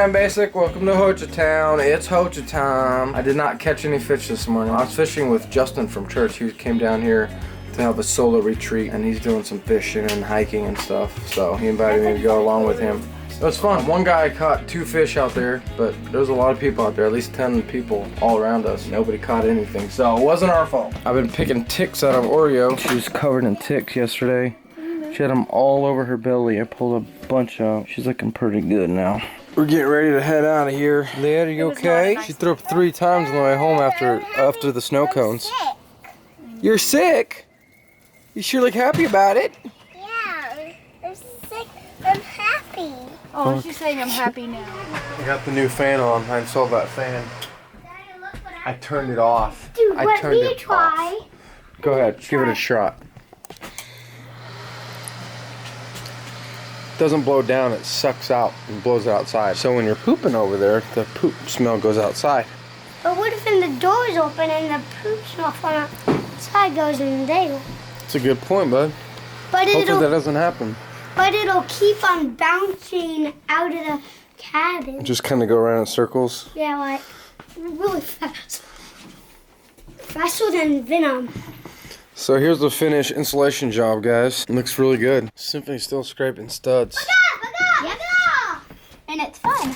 Ryan Basic, welcome to Hocha Town. It's Hocha time. I did not catch any fish this morning. I was fishing with Justin from church. He came down here to have a solo retreat and he's doing some fishing and hiking and stuff. So he invited me to go along with him. It was fun. One guy caught 2 fish out there, but there was a lot of people out there, at least 10 people all around us. Nobody caught anything, so it wasn't our fault. I've been picking ticks out of Oreo. She was covered in ticks yesterday. She had them all over her belly. I pulled a bunch out. She's looking pretty good now. We're getting ready to head out of here. Juliet, are you okay? She threw up 3 times on the way home after the snow cones. Sick. You're sick? You sure look happy about it? Yeah, I'm sick. I'm happy. Oh, she's saying I'm happy now. I got the new fan on. I saw that fan. Daddy, look what I turned it off. Dude, I let turned me it try. off. Go ahead, give it a shot. Doesn't blow down, it sucks out and blows it outside. So when you're pooping over there, the poop smell goes outside. But what if the door's open and the poop smell from outside goes in there? It's a good point, bud. But Hopefully that doesn't happen. But it'll keep on bouncing out of the cabin. Just kind of go around in circles. Yeah, like really fast. Faster than Venom. So here's the finished installation job, guys. It looks really good. Symphony's still scraping studs. And it's fun.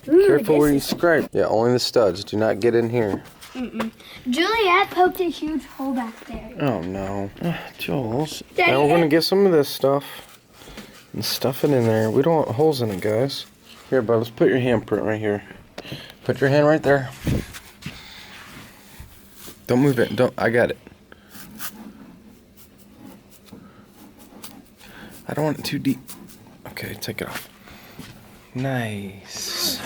Careful where you scrape. Yeah, only the studs. Do not get in here. Juliet poked a huge hole back there. Oh no. Jules. Daddy, Now we're gonna get some of this stuff and stuff it in there. We don't want holes in it, guys. Here, bud, let's put your handprint right here. Put your hand right there. Don't move it. Don't. I got it. I don't want it too deep. Okay, take it off. Nice. Just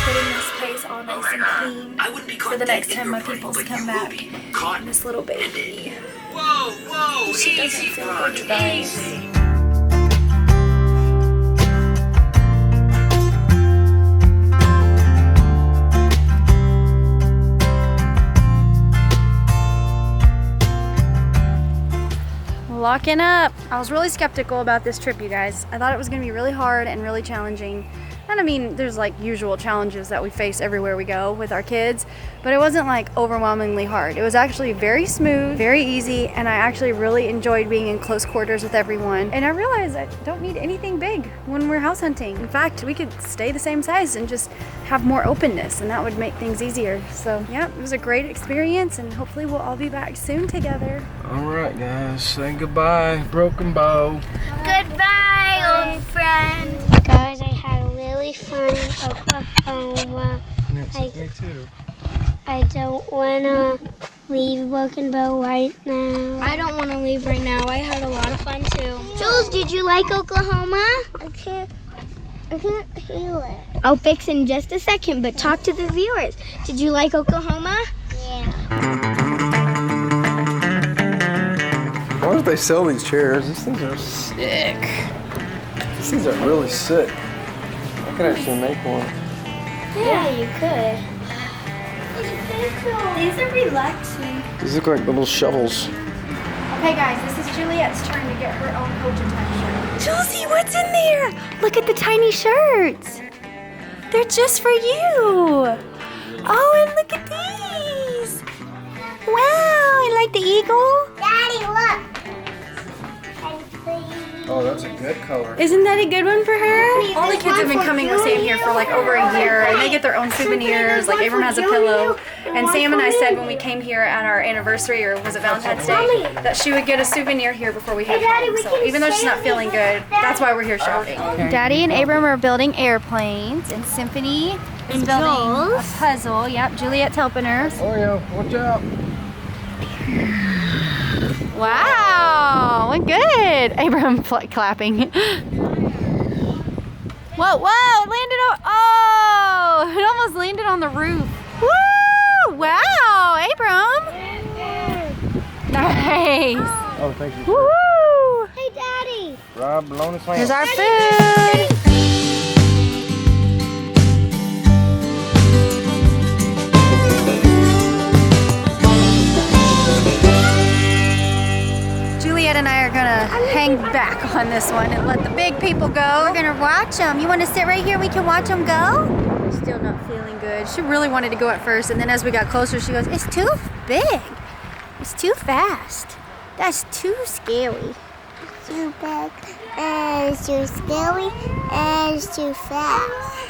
getting this place all nice and clean for the next time my peoples come back. And this little baby. Whoa, She doesn't feel good, guys. Locking up. I was really skeptical about this trip, you guys. I thought it was gonna be really hard and really challenging. And I mean, there's like usual challenges that we face everywhere we go with our kids, but it wasn't like overwhelmingly hard. It was actually very smooth, very easy, and I actually really enjoyed being in close quarters with everyone. And I realized I don't need anything big when we're house hunting. In fact, we could stay the same size and just have more openness, and that would make things easier. So yeah, it was a great experience, and hopefully we'll all be back soon together. All right, guys, say goodbye, Broken Bow. Goodbye, old friend. Guys, I had a really fun Oklahoma. Me too. I don't want to leave Broken Bow right now. I don't want to leave right now. I had a lot of fun too. Jules, did you like Oklahoma? I can't feel it. I'll fix in just a second, but talk to the viewers. Did you like Oklahoma? Yeah. Why don't they sell these chairs? These things are sick. These things are really sick. I could actually make one. Yeah, you could. These are relaxing. These look like little shovels. Okay guys, this is Juliet's turn to get her own Hocha Time shirt. Josie, what's in there? Look at the tiny shirts. They're just for you. Oh, and look at these. Wow, I like the eagle. Daddy, look. Oh, that's a good color. Isn't that a good one for her? All the kids have been coming with Sam here for like over a year, and they get their own souvenirs. Like Abram has a pillow, and Sam and I said when we came here at our anniversary, or was it Valentine's Day, that she would get a souvenir here before we head home. So even though she's not feeling good, that's why we're here shopping. Daddy and Abram are building airplanes, and Symphony is building a puzzle. Yep, Juliet's helping her. Oreo, watch out. Wow, good. Abram clapping. Whoa, it landed on, oh, it almost landed on the roof. Woo, wow, Abram. Nice. Oh, thank you. Woo. Hey, Daddy. Rob, blown his Here's our food. Juliet and I are gonna hang back on this one and let the big people go. We're gonna watch them. You want to sit right here? We can watch them go. Still not feeling good. She really wanted to go at first, and then as we got closer, she goes, "It's too big. It's too fast. That's too scary." Too big, and it's too scary, and it's too fast.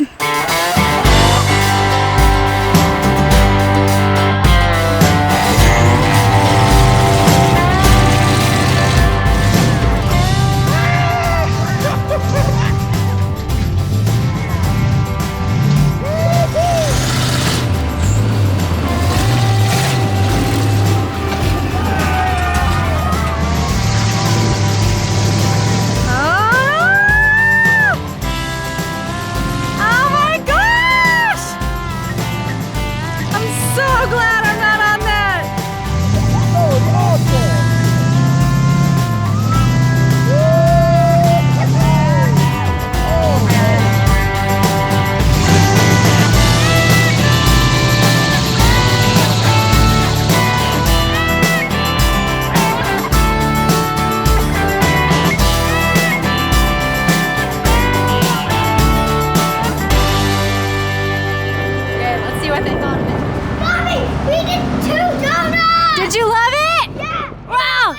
Did you love it? Yeah! Wow!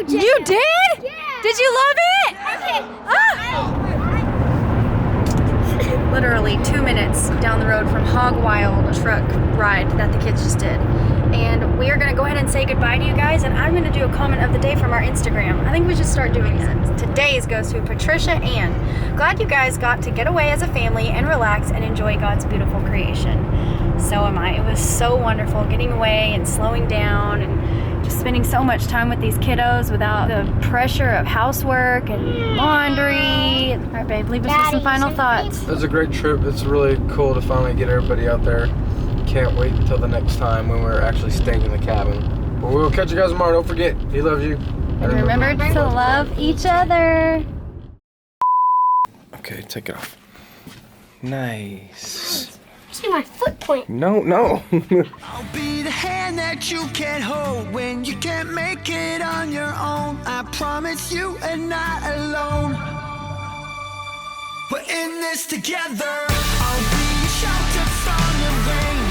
You did? Yeah! Did you love it? Literally 2 minutes down the road from Hog Wild truck ride that the kids just did. And we are gonna go ahead and say goodbye to you guys, and I'm gonna do a comment of the day from our Instagram. I think we should start doing that. Today's goes to Patricia Ann. Glad you guys got to get away as a family and relax and enjoy God's beautiful creation. So am I. It was so wonderful getting away and slowing down and just spending so much time with these kiddos without the pressure of housework and laundry. All right, babe, leave us with some final thoughts. It was a great trip. It's really cool to finally get everybody out there. Can't wait until the next time when we're actually staying in the cabin. But we'll catch you guys tomorrow. Don't forget, He loves you. And remember to love each other. Okay, take it off. Nice. See my foot point. No. I'll be the hand that you can hold when you can't make it on your own. I promise you are not alone. We're in this together. I'll be sheltered from the rain.